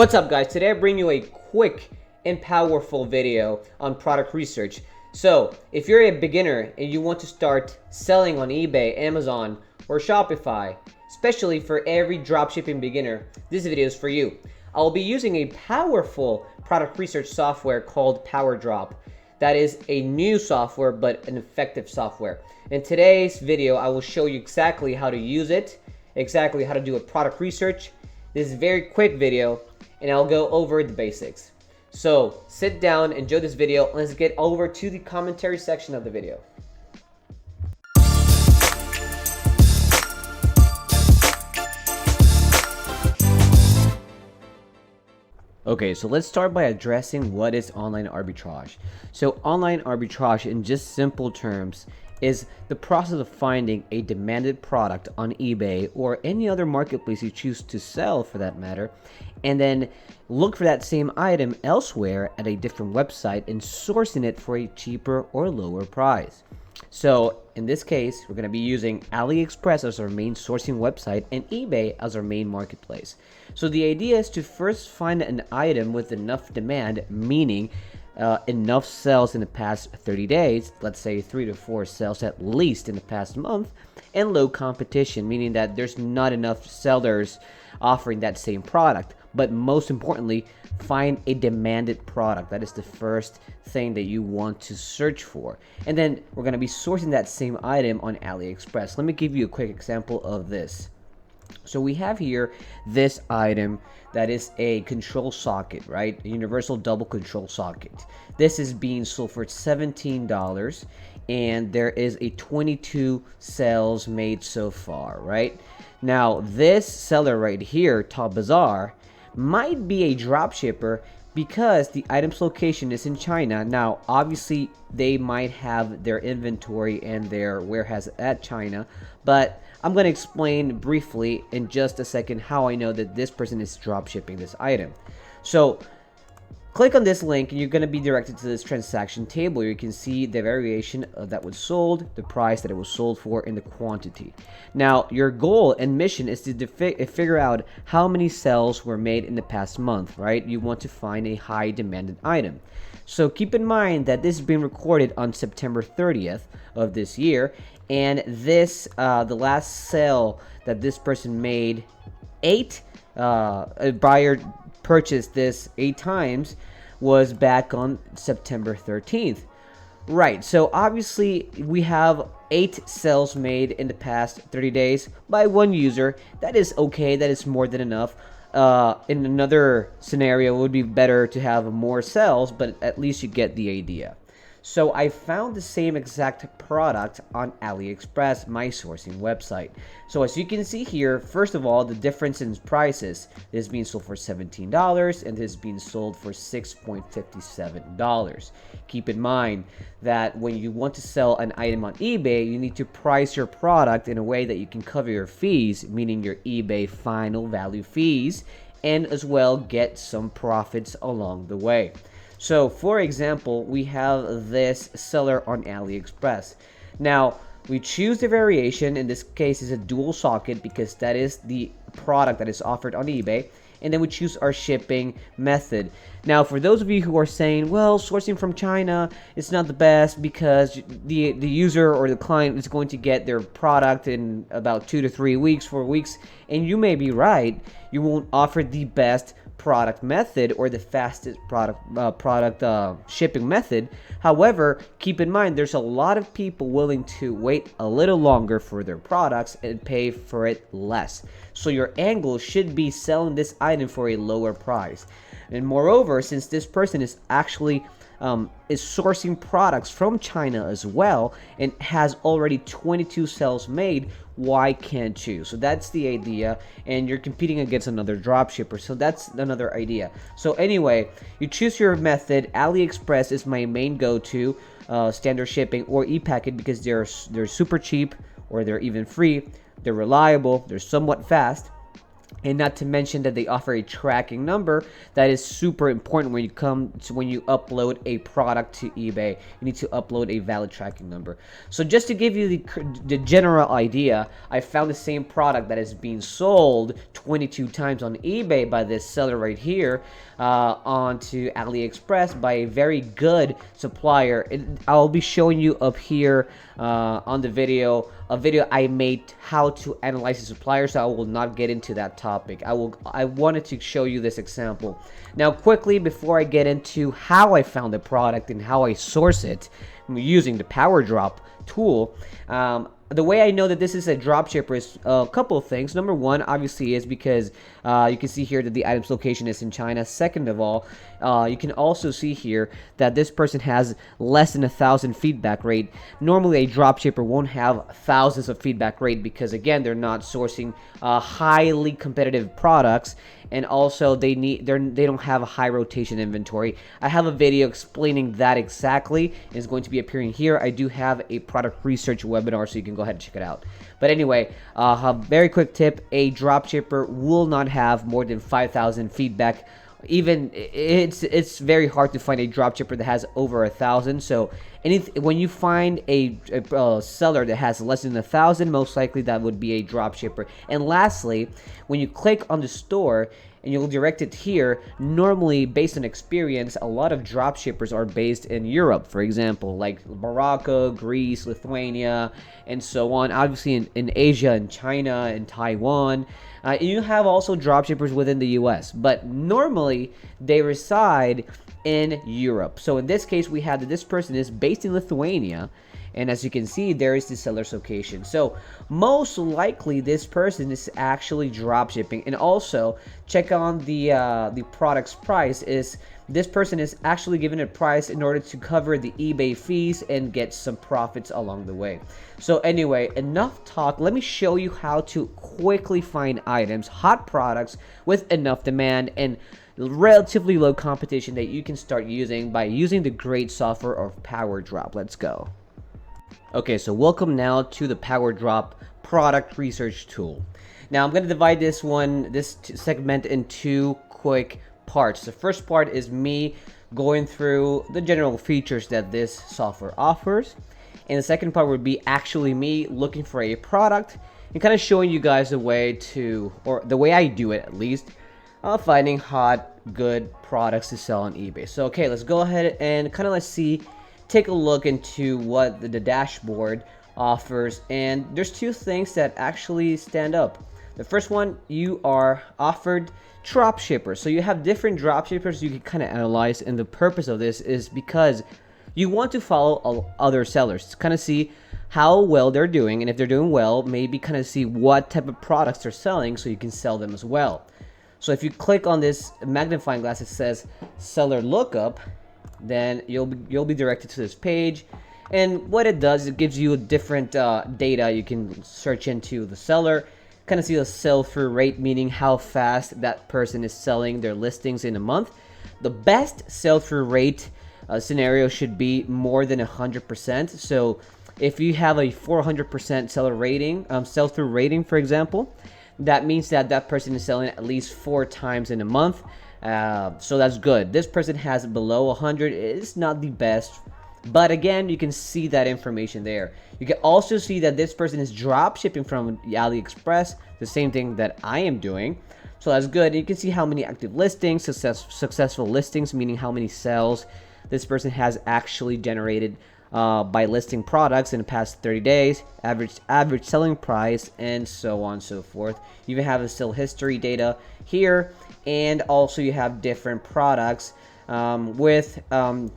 What's up, guys? Today I bring you a quick and powerful video on product research. So if you're a beginner and you want to start selling on eBay, Amazon, or Shopify, especially for every dropshipping beginner, this video is for you. I'll be using a powerful product research software called PowerDrop. That is a new software, but an effective software. In today's video, I will show you exactly how to use it, exactly how to do a product research. This is a very quick video, and I'll go over the basics. So sit down, enjoy this video, and let's get over to the commentary section of the video. Okay, so let's start by addressing what is online arbitrage. So online arbitrage, in just simple terms, is the process of finding a demanded product on eBay or any other marketplace you choose to sell for that matter, and then look for that same item elsewhere at a different website and sourcing it for a cheaper or lower price. So in this case, we're going to be using AliExpress as our main sourcing website and eBay as our main marketplace. So the idea is to first find an item with enough demand, meaning enough sales in the past 30 days, let's say 3 to 4 sales at least in the past month, and low competition, meaning that there's not enough sellers offering that same product. But most importantly, find a demanded product. That is the first thing that you want to search for. And then we're going to be sourcing that same item on AliExpress. Let me give you a quick example of this. So we have here this item that is a control socket, right? A universal double control socket. This is being sold for $17, and there is a 22 sales made so far, right? Now this seller right here, Top Bazaar, might be a drop shipper because the item's location is in China. Now obviously they might have their inventory and their warehouse at China, but I'm going to explain briefly in just a second how I know that this person is drop shipping this item. So click on this link and you're going to be directed to this transaction table. You can see the variation that was sold, the price that it was sold for, and the quantity. Now your goal and mission is to figure out how many sales were made in the past month, right? You want to find a high demanded item. So keep in mind that this is being recorded on September 30th of this year, and this the last sale that this person made, a buyer purchased this 8 times, was back on September 13th. Right, so obviously we have 8 sales made in the past 30 days by one user. That is okay, that is more than enough. In another scenario, it would be better to have more sales, but at least you get the idea. So I found the same exact product on AliExpress, my sourcing website. So as you can see here, first of all, the difference in prices. This is being sold for $17 and this is being sold for $6.57. Keep in mind that when you want to sell an item on eBay, you need to price your product in a way that you can cover your fees, meaning your eBay final value fees, and as well get some profits along the way. So for example, we have this seller on AliExpress. Now we choose the variation. In this case is a dual socket because that is the product that is offered on eBay. And then we choose our shipping method. Now for those of you who are saying, well, sourcing from China is not the best because the user or the client is going to get their product in about 2 to 3 weeks, 4 weeks, and you may be right. You won't offer the best product method or the fastest product shipping method. However, keep in mind there's a lot of people willing to wait a little longer for their products and pay for it less. So your angle should be selling this item for a lower price. And moreover, since this person is actually is sourcing products from China as well and has already 22 sales made, why can't you? So that's the idea, and you're competing against another dropshipper, so that's another idea. So anyway, you choose your method. AliExpress is my main go-to, standard shipping or e-packet, because they're super cheap or they're even free. They're reliable, they're somewhat fast. And not to mention that they offer a tracking number that is super important when you upload a product to eBay. You need to upload a valid tracking number. So just to give you the general idea, I found the same product that is being sold 22 times on eBay by this seller right here onto AliExpress by a very good supplier. I'll be showing you up here on the video a video I made how to analyze the supplier, so I will not get into that topic. I wanted to show you this example. Now quickly, before I get into how I found the product and how I source it using the PowerDrop tool, the way I know that this is a dropshipper is a couple of things. Number one, obviously, is because you can see here that the item's location is in China. Second of all, you can also see here that this person has less than 1,000 feedback rate. Normally, a dropshipper won't have thousands of feedback rate because, again, they're not sourcing highly competitive products, and also they don't have a high rotation inventory. I have a video explaining that exactly. It's going to be appearing here. I do have a product research webinar, so you can go ahead and check it out. But anyway, a very quick tip: a dropshipper will not have more than 5,000 feedback. Even it's very hard to find a dropshipper that has over 1,000. So when you find a seller that has less than 1,000, most likely that would be a dropshipper. And lastly, when you click on the store and you'll direct it here, normally based on experience, a lot of dropshippers are based in Europe, for example, like Morocco, Greece, Lithuania, and so on. Obviously in Asia, and China, and Taiwan. You have also dropshippers within the US, but normally they reside in Europe. So in this case, we have that this person is based in Lithuania, and as you can see, there is the seller's location. So most likely this person is actually dropshipping. And also check on the product's price. Is this person is actually given a price in order to cover the eBay fees and get some profits along the way. So anyway, enough talk. Let me show you how to quickly find items, hot products with enough demand and relatively low competition that you can start using by using the great software of PowerDrop. Let's go. Okay, so welcome now to the PowerDrop product research tool. Now I'm going to divide this segment in two quick parts. The first part is me going through the general features that this software offers, and the second part would be actually me looking for a product and kind of showing you guys the way to, or the way I do it at least, finding hot, good products to sell on eBay. So okay, let's go ahead and kind of take a look into what the dashboard offers, and there's two things that actually stand up. The first one, you are offered dropshippers. So you have different dropshippers you can kind of analyze, and the purpose of this is because you want to follow other sellers to kind of see how well they're doing, and if they're doing well, maybe kind of see what type of products they're selling so you can sell them as well. So if you click on this magnifying glass that says seller lookup, then you'll be directed to this page, and what it does, it gives you a different data. You can search into the seller, kind of see the sell-through rate, meaning how fast that person is selling their listings in a month. The best sell-through rate scenario should be more than 100%. So if you have a 400% sell-through rating, for example, that means that that person is selling at least 4 times in a month. So that's good. This person has below 100. It's not the best, but again, you can see that information there. You can also see that this person is drop shipping from AliExpress, the same thing that I am doing. So that's good. You can see how many active listings, successful listings, meaning how many sales this person has actually generated by listing products in the past 30 days, average selling price, and so on and so forth. You even have the sale history data here, and also you have different products with amount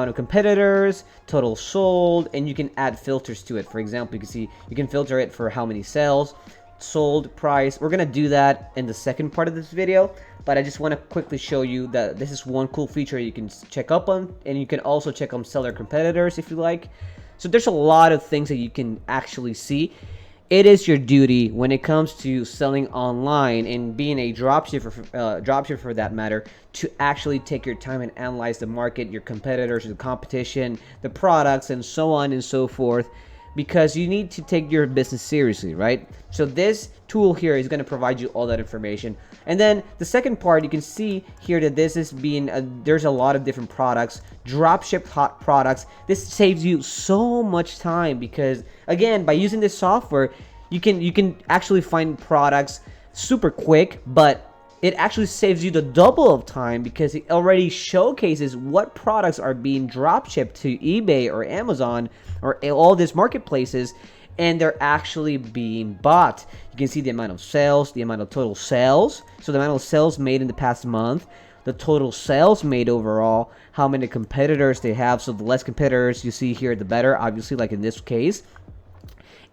of competitors, total sold, and you can add filters to it. For example, you can see you can filter it for how many sales, sold, price. We're gonna do that in the second part of this video, but I just want to quickly show you that this is one cool feature you can check up on, and you can also check on seller competitors if you like. So there's a lot of things that you can actually see. It is your duty when it comes to selling online and being a dropshipper for that matter, to actually take your time and analyze the market, your competitors, the competition, the products, and so on and so forth, because you need to take your business seriously, right? So this tool here is going to provide you all that information. And then the second part, you can see here that this is being there's a lot of different products, dropship hot products. This saves you so much time because, again, by using this software, you can actually find products super quick, but it actually saves you the double of time because it already showcases what products are being dropshipped to eBay or Amazon or all these marketplaces, and they're actually being bought. You can see the amount of sales, the amount of total sales, so the amount of sales made in the past month, the total sales made overall, how many competitors they have. So the less competitors you see here, the better, obviously, like in this case.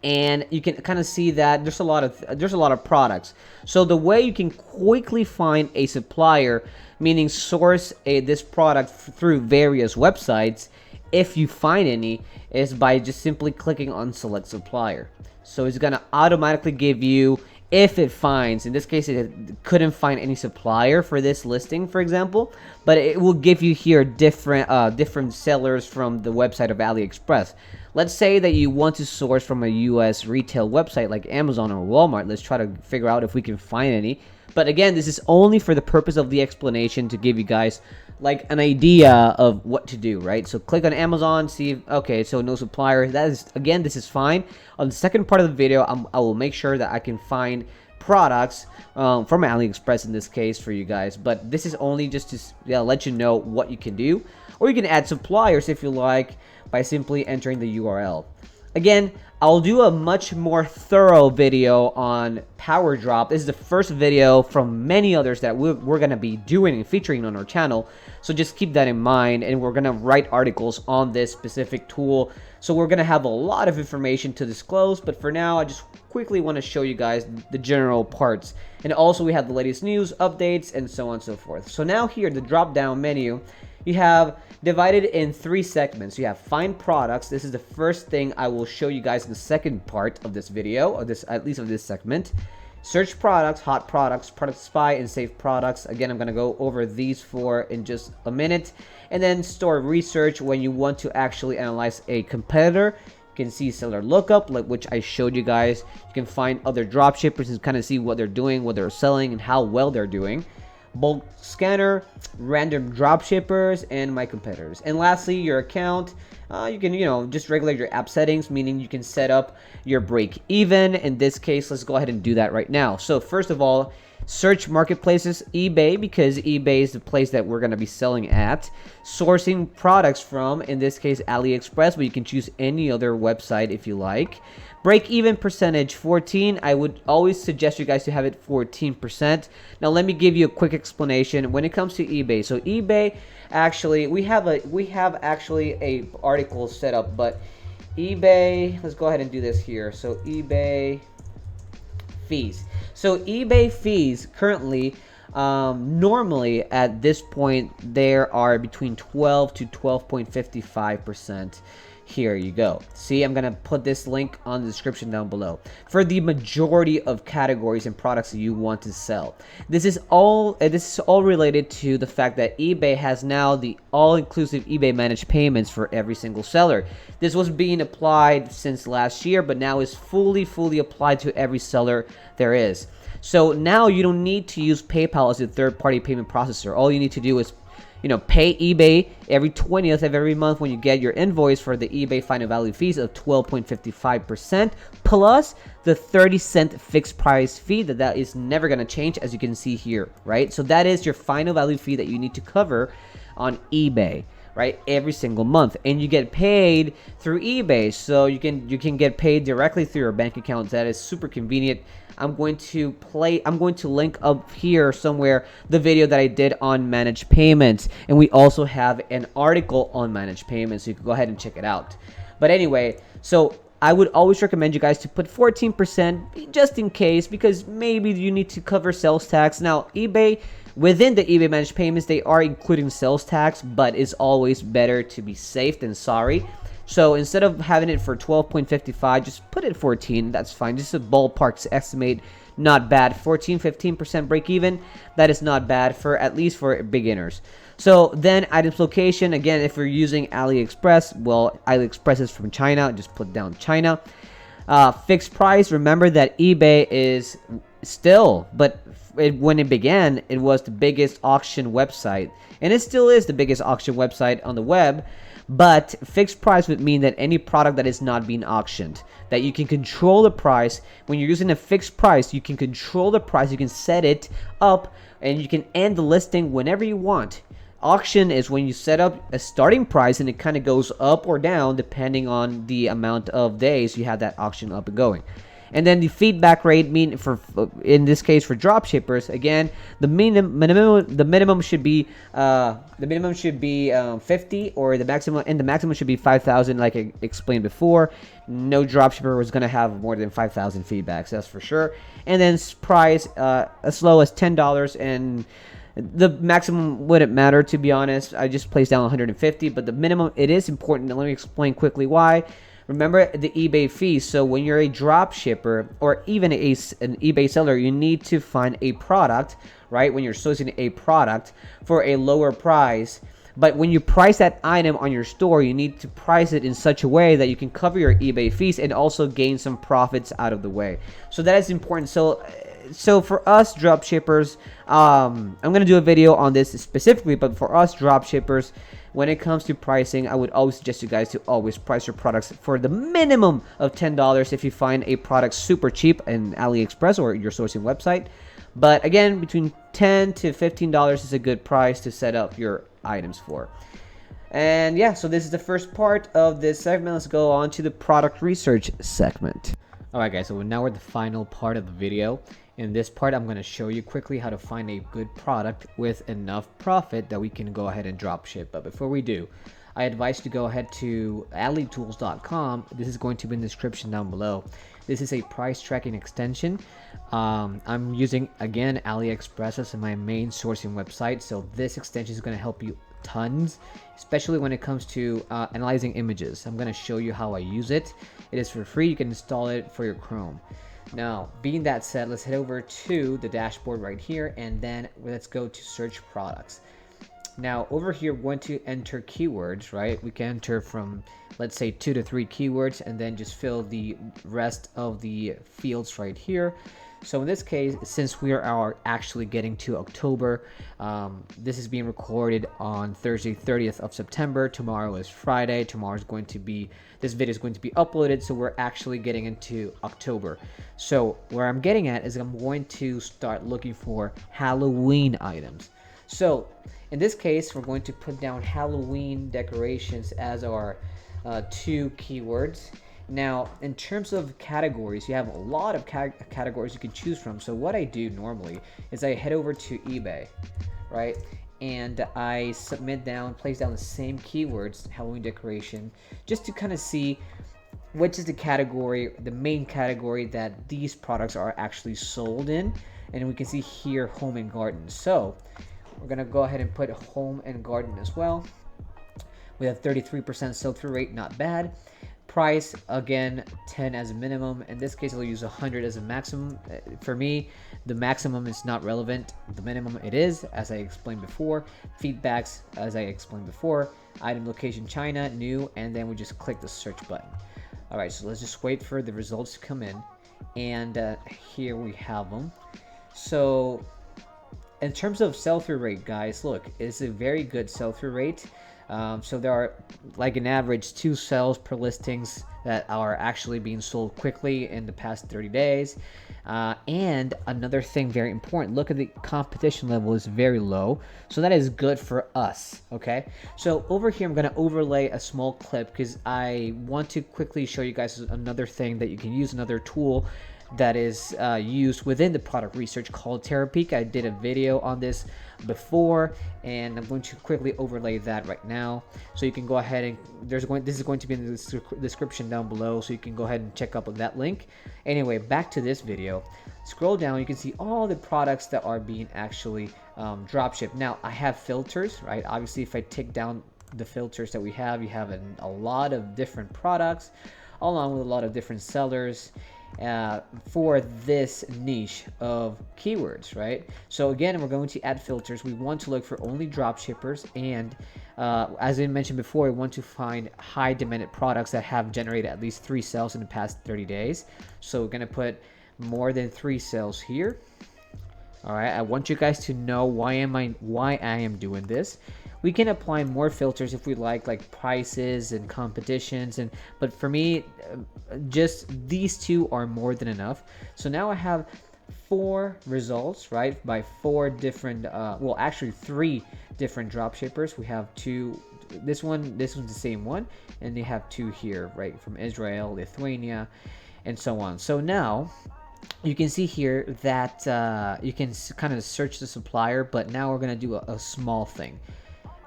And you can kind of see that there's a lot of products. So the way you can quickly find a supplier, meaning source this product through various websites, if you find any, is by just simply clicking on select supplier. So it's gonna automatically give you, if it finds, in this case it couldn't find any supplier for this listing, for example, but it will give you here different sellers from the website of AliExpress. Let's say that you want to source from a US retail website like Amazon or Walmart. Let's try to figure out if we can find any. But again, this is only for the purpose of the explanation, to give you guys like an idea of what to do, right? So click on Amazon, see if, okay, so no supplier. That is, again, this is fine. On the second part of the video, I will make sure that I can find products from AliExpress in this case for you guys, but this is only just to let you know what you can do. Or you can add suppliers if you like by simply entering the URL. Again, I'll do a much more thorough video on PowerDrop. This is the first video from many others that we're going to be doing and featuring on our channel. So just keep that in mind, and we're going to write articles on this specific tool. So we're going to have a lot of information to disclose, but for now, I just quickly want to show you guys the general parts. And also we have the latest news, updates, and so on and so forth. So now here, the drop-down menu, you have divided in 3 segments. You have find products. This is the first thing I will show you guys in the second part of this video, or this, at least of this segment. Search products, hot products, product spy, and save products. Again, I'm going to go over these 4 in just a minute. And then store research, when you want to actually analyze a competitor. You can see seller lookup, like which I showed you guys. You can find other dropshippers and kind of see what they're doing, what they're selling, and how well they're doing. Bulk scanner, random dropshippers, and my competitors. And lastly, your account. You can, just regulate your app settings, meaning you can set up your break even. In this case, let's go ahead and do that right now. So first of all, search marketplaces, eBay, because eBay is the place that we're going to be selling at. Sourcing products from, in this case, AliExpress, but you can choose any other website if you like. Break-even percentage, 14. I would always suggest you guys to have it 14%. Now, let me give you a quick explanation when it comes to eBay. So eBay, actually, we have actually a article set up, but eBay, let's go ahead and do this here. So eBay fees. So eBay fees currently, normally at this point, there are between 12 to 12.55%. Here you go. See, I'm gonna put this link on the description down below for the majority of categories and products that you want to sell. This is all related to the fact that eBay has now the all-inclusive eBay managed payments for every single seller. This was being applied since last year, but now is fully applied to every seller there is. So now you don't need to use PayPal as a third-party payment processor. All you need to do is pay eBay every 20th of every month when you get your invoice for the eBay final value fees of 12.55% plus the 30-cent fixed price fee that is never going to change, as you can see here, right? So that is your final value fee that you need to cover on eBay, right, every single month. And you get paid through eBay, so you can get paid directly through your bank account. That is super convenient. I'm going to link up here somewhere the video that I did on managed payments, and we also have an article on managed payments, so you can go ahead and check it out. But anyway, so I would always recommend you guys to put 14% just in case, because maybe you need to cover sales tax. Now, eBay, within the eBay managed payments, they are including sales tax, but it's always better to be safe than sorry. So instead of having it for 12.55, just put it 14. That's fine. Just a ballpark to estimate not bad. 14-15% break even, that is not bad, for at least for beginners. So then items location, again, if you're using AliExpress, well, AliExpress is from China, just put down China. Fixed price, remember that eBay is still, but when it began, it was the biggest auction website, and it still is the biggest auction website on the web. But fixed price would mean that any product that is not being auctioned, that you can control the price. When you're using a fixed price, you can control the price, you can set it up, and you can end the listing whenever you want. Auction is when you set up a starting price and it kind of goes up or down depending on the amount of days you have that auction up and going. And then the feedback rate, mean for in this case for drop shippers, again, the minimum should be 50, or the maximum should be 5,000, like I explained before. No drop shipper was going to have more than 5,000 feedbacks, that's for sure. And then price as low as $10, and the maximum wouldn't matter, to be honest. I just placed down 150, but the minimum, it is important. Let me explain quickly why. Remember the eBay fee. So when you're a drop shipper or even an eBay seller, you need to find a product, right? When you're sourcing a product for a lower price. But when you price that item on your store, you need to price it in such a way that you can cover your eBay fees and also gain some profits out of the way. So that is important. So for us drop shippers, I'm going to do a video on this specifically, but for us drop shippers, when it comes to pricing, I would always suggest you guys to always price your products for the minimum of $10 if you find a product super cheap in AliExpress or your sourcing website. But again, between $10 to $15 is a good price to set up your items for. And yeah, so this is the first part of this segment. Let's go on to the product research segment. Alright guys, so now we're at the final part of the video. In this part, I'm going to show you quickly how to find a good product with enough profit that we can go ahead and drop ship. But before we do, I advise you to go ahead to AliTools.com. This is going to be in the description down below. This is a price tracking extension. I'm using, again, AliExpress as my main sourcing website. So this extension is going to help you tons, especially when it comes to analyzing images. I'm going to show you how I use it. It is for free. You can install it for your Chrome. Now, being that said, let's head over to the dashboard right here, and then let's go to search products. Now, over here, we're going to enter keywords, right? We can enter from, let's say, 2 to 3 keywords, and then just fill the rest of the fields right here. So in this case, since we are actually getting to October, this is being recorded on Thursday, 30th of September. Tomorrow is Friday. This video is going to be uploaded, so we're actually getting into October. So where I'm getting at is I'm going to start looking for Halloween items. So in this case, we're going to put down Halloween decorations as our 2 keywords. Now, in terms of categories, you have a lot of categories you can choose from. So what I do normally is I head over to eBay, right? And I place down the same keywords, Halloween decoration, just to kind of see which is the main category that these products are actually sold in. And we can see here, home and garden. So we're going to go ahead and put home and garden as well. We have 33% sell-through rate, not bad. Price, again, 10 as a minimum. In this case, I'll use 100 as a maximum. For me, the maximum is not relevant. The minimum it is, as I explained before. Feedbacks, as I explained before. Item location, China, new, and then we just click the search button. All right, so let's just wait for the results to come in. And here we have them. So in terms of sell-through rate, guys, look, it's a very good sell-through rate. So there are like an average 2 sales per listings that are actually being sold quickly in the past 30 days. And another thing very important, look at the competition level is very low. So that is good for us, okay? So over here, I'm going to overlay a small clip because I want to quickly show you guys another thing that you can use, another tool that is used within the product research called Terapeak. I did a video on this before, and I'm going to quickly overlay that right now. So you can go ahead and this is going to be in the description down below, so you can go ahead and check out that link. Anyway, back to this video. Scroll down, you can see all the products that are being actually drop shipped. Now I have filters, right? Obviously, if I take down the filters that we have, you have a lot of different products along with a lot of different sellers. for this niche of keywords, right? So again, we're going to add filters. We want to look for only drop shippers, and as I mentioned before, we want to find high demanded products that have generated at least 3 sales in the past 30 days. So we're going to put more than 3 sales here. All right, I want you guys to know why I am doing this. We can apply more filters if we like prices and competitions, but for me, just these 2 are more than enough. So now I have 4 results, right, by 4 different well, actually 3 different drop shippers. We have 2, this one's the same one, and they have 2 here, right, from Israel, Lithuania, and so on. So now you can see here that you can kind of search the supplier, but now we're going to do a small thing.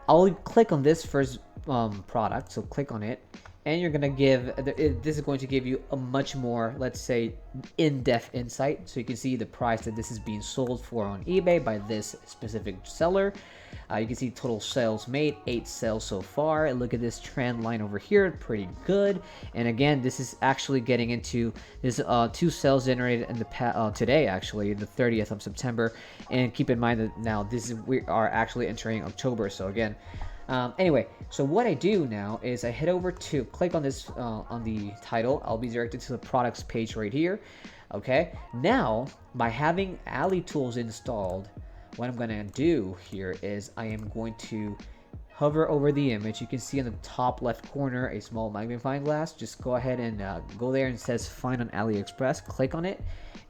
I'll click on this first product, so click on it, and you're gonna this is going to give you a much more, let's say, in-depth insight. So you can see the price that this is being sold for on eBay by this specific seller. You can see total sales made, 8 sales so far. And look at this trend line over here, pretty good. And again, this is actually getting into this 2 sales generated in the today, actually the 30th of September. And keep in mind that now we are actually entering October. So again, anyway, so what I do now is I head over to click on this on the title. I'll be directed to the products page right here. Okay, now by having AliTools installed, what I'm gonna do here is I am going to hover over the image. You can see in the top left corner a small magnifying glass. Just go ahead and go there, and it says find on AliExpress. Click on it,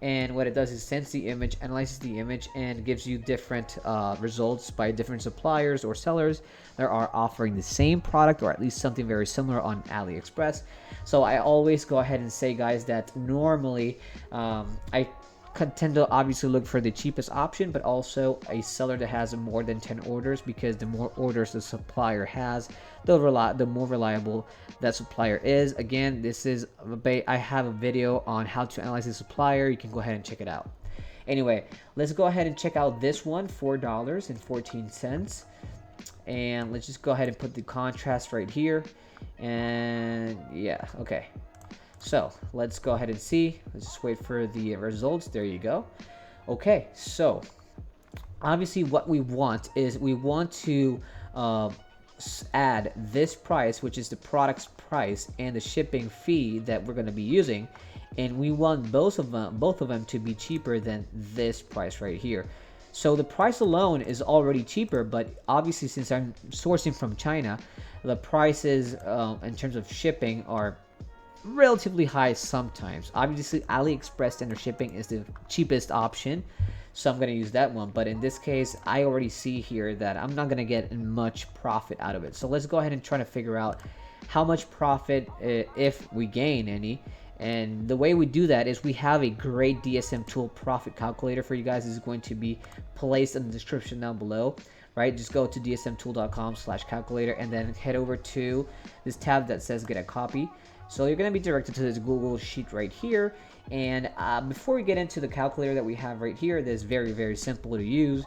and what it does is sends the image, analyzes the image, and gives you different results by different suppliers or sellers that are offering the same product or at least something very similar on AliExpress. So I always go ahead and say, guys, that normally I tend to obviously look for the cheapest option, but also a seller that has more than 10 orders, because the more orders the supplier has, the more reliable that supplier is. Again, this is I have a video on how to analyze the supplier. You can go ahead and check it out. Anyway, let's go ahead and check out this one, $4.14. And let's just go ahead and put the contrast right here. And yeah, okay. So let's go ahead and see. Let's just wait for the results. There you go. Okay, so obviously what we want is we want to add this price, which is the product's price, and the shipping fee that we're going to be using, and we want both of them to be cheaper than this price right here. So the price alone is already cheaper, but obviously since I'm sourcing from China, the prices in terms of shipping are relatively high sometimes. Obviously AliExpress standard shipping is the cheapest option, so I'm going to use that one, but in this case I already see here that I'm not going to get much profit out of it. So let's go ahead and try to figure out how much profit, if we gain any. And the way we do that is we have a great DSM Tool profit calculator for you guys. This is going to be placed in the description down below, right? Just go to dsmtool.com/calculator and then head over to this tab that says get a copy. So you're going to be directed to this Google Sheet right here. And before we get into the calculator that we have right here, that's very, very simple to use.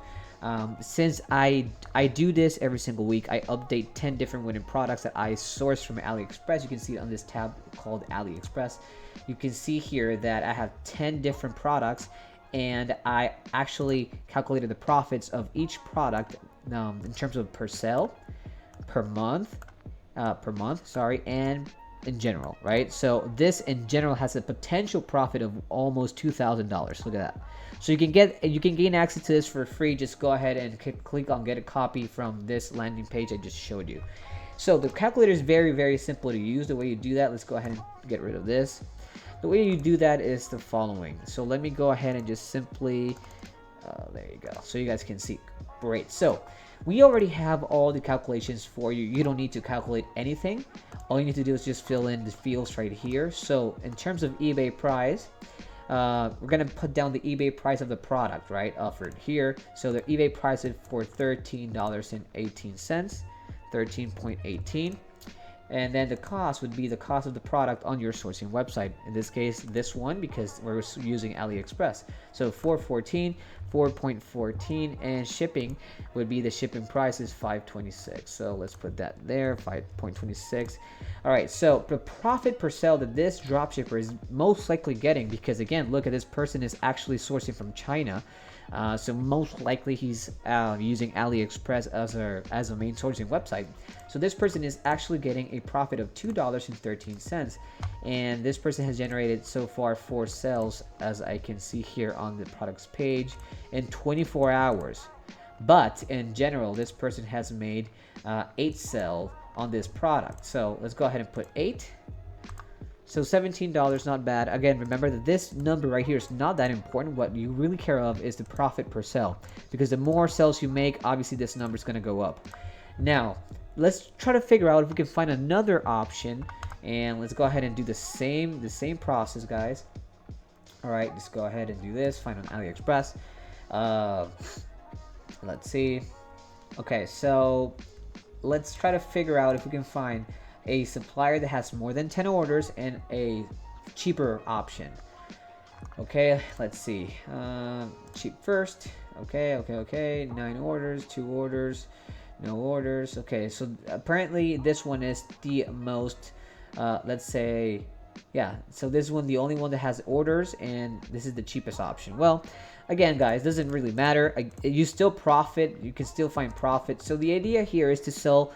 Since I do this every single week, I update 10 different winning products that I source from AliExpress. You can see it on this tab called AliExpress. You can see here that I have 10 different products, and I actually calculated the profits of each product in terms of per sale, per month, and in general, right? So this in general has a potential profit of almost $2,000. Look at that. So you can gain access to this for free. Just go ahead and click on get a copy from this landing page I just showed you. So the calculator is very, very simple to use. The way you do that, let's go ahead and get rid of this. The way you do that is the following. So let me go ahead and just simply there you go, so you guys can see. Great. So we already have all the calculations for you. You don't need to calculate anything. All you need to do is just fill in the fields right here. So in terms of eBay price, we're going to put down the eBay price of the product, right, offered here. So the eBay price is for $13.18, 13.18. and then the cost would be the cost of the product on your sourcing website. In this case, this one, because we're using AliExpress. So 414, 4.14, and shipping would be, the shipping price is 526. So let's put that there, 5.26. All right, so the profit per sale that this dropshipper is most likely getting, because again, look at this person is actually sourcing from China. So most likely he's using AliExpress as a main sourcing website. So this person is actually getting a profit of $2.13, and this person has generated so far 4 sales, as I can see here on the products page, in 24 hours. But in general, this person has made 8 sales on this product. So let's go ahead and put 8. So $17, not bad. Again, remember that this number right here is not that important. What you really care of is the profit per sale, because the more sales you make, obviously this number is going to go up. Now, let's try to figure out if we can find another option, and let's go ahead and do the same process, guys. All right, just go ahead and do this. Find on AliExpress. Let's see. Okay, so let's try to figure out if we can find a supplier that has more than 10 orders and a cheaper option. Okay, let's see. Cheap first. Okay. 9 orders, 2 orders, no orders. Okay, so apparently this one is the most, let's say, yeah, so this one, the only one that has orders, and this is the cheapest option. Well, again, guys, doesn't really matter. You still profit. You can still find profit. So the idea here is to sell.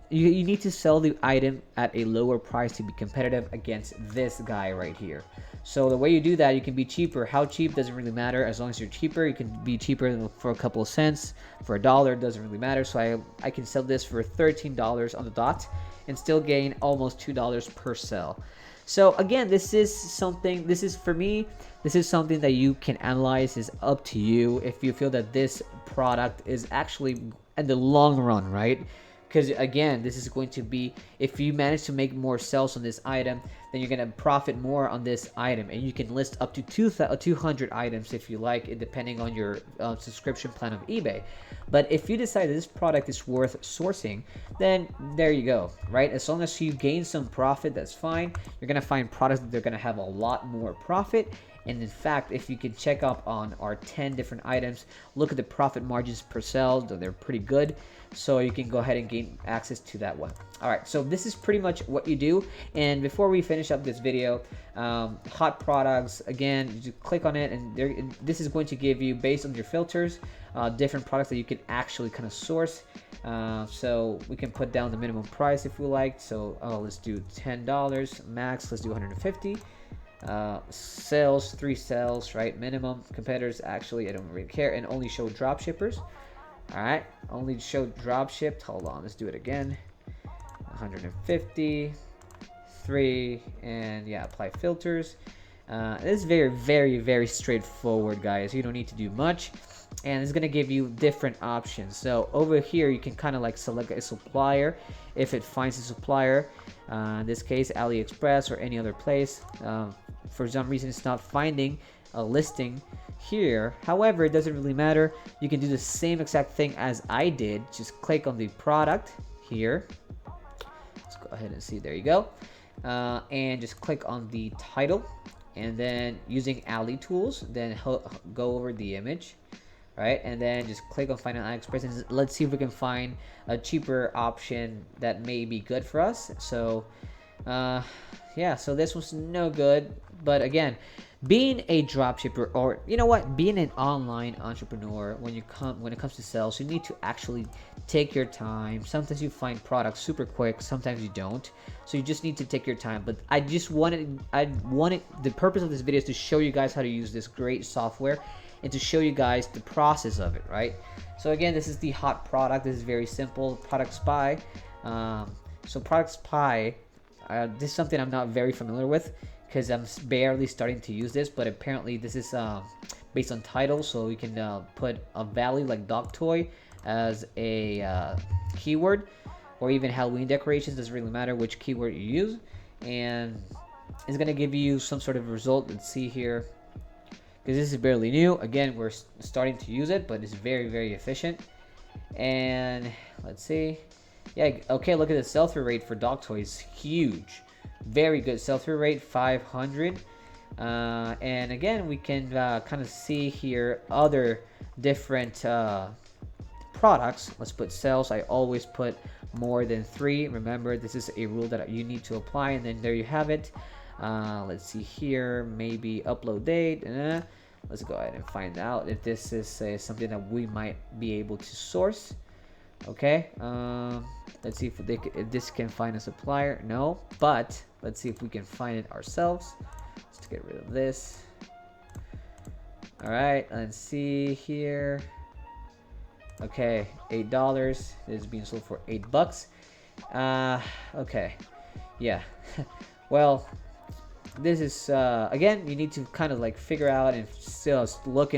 You need to sell the item at a lower price to be competitive against this guy right here. So the way you do that, you can be cheaper. How cheap doesn't really matter. As long as you're cheaper, you can be cheaper for a couple of cents. For $1, doesn't really matter. So I can sell this for $13 on the dot and still gain almost $2 per sale. So again, this is something that you can analyze. Is up to you if you feel that this product is actually in the long run, right? Because again, this is going to be, if you manage to make more sales on this item, then you're going to profit more on this item, and you can list up to 200 items if you like, depending on your subscription plan of eBay. But if you decide that this product is worth sourcing, then there you go, right? As long as you gain some profit, that's fine. You're going to find products that they're going to have a lot more profit. And in fact, if you can check up on our 10 different items, look at the profit margins per sale, they're pretty good. So you can go ahead and gain access to that one. All right, so this is pretty much what you do. And before we finish up this video, hot products, again, you just click on it, and this is going to give you, based on your filters, different products that you can actually kind of source. So we can put down the minimum price if we like. So let's do $10 max. Let's do 150. Sales, 3 sales, right? Minimum. Competitors, actually, I don't really care, and only show drop shippers. All right, only show drop shipped. Hold on, let's do it again. 150, 3, and yeah, apply filters. This is very straightforward, guys. You don't need to do much, and it's gonna give you different options. So over here, you can kind of like select a supplier if it finds a supplier. In this case, AliExpress or any other place. For some reason, it's not finding a listing here. However, it doesn't really matter. You can do the same exact thing as I did. Just click on the product here. Let's go ahead and see. There you go. And just click on the title, and then using AliTools, then go over the image, right? And then just click on Find on AliExpress, and let's see if we can find a cheaper option that may be good for us. So yeah, so this was no good. But again, being a dropshipper, or you know what, being an online entrepreneur, when it comes to sales, you need to actually take your time. Sometimes you find products super quick, sometimes you don't. So you just need to take your time. But I wanted the purpose of this video is to show you guys how to use this great software and to show you guys the process of it, right? So again, this is the hot product. This is very simple. Product Spy. So Product Spy, this is something I'm not very familiar with, because I'm barely starting to use this, but apparently this is based on title, so you can put a value like dog toy as a keyword, or even Halloween decorations. Doesn't really matter which keyword you use, and it's gonna give you some sort of result. Let's see here, because this is barely new. Again, we're starting to use it, but it's very efficient. And let's see, Yeah, okay, look at the sell-through rate for dog toys. Huge. Very good sell-through rate, 500. And again, we can kind of see here other different products. Let's put sales. I always put more than 3. Remember, this is a rule that you need to apply, and then there you have it. Let's see here, maybe upload date. Let's go ahead and find out if this is something that we might be able to source. Okay, let's see if this can find a supplier. No, but let's see if we can find it ourselves. Let's get rid of this. All right, let's see here. Okay, $8. This is being sold for $8. Okay, yeah. Well, this is again, you need to kind of like figure out and still look.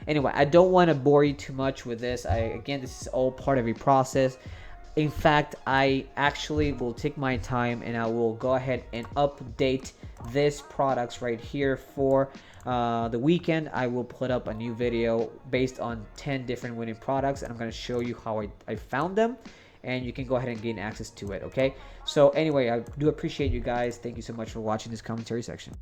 Anyway, I don't want to bore you too much with this. Again, this is all part of a process. In fact, I actually will take my time and I will go ahead and update this products right here for the weekend. I will put up a new video based on 10 different winning products, and I'm going to show you how I found them, and you can go ahead and gain access to it. Okay, so anyway, I do appreciate you guys. Thank you so much for watching this commentary section.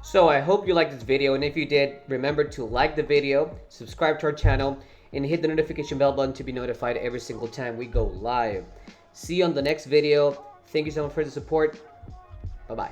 So I hope you liked this video, and if you did, remember to like the video, subscribe to our channel, and hit the notification bell button to be notified every single time we go live. See you on the next video. Thank you so much for the support. Bye bye.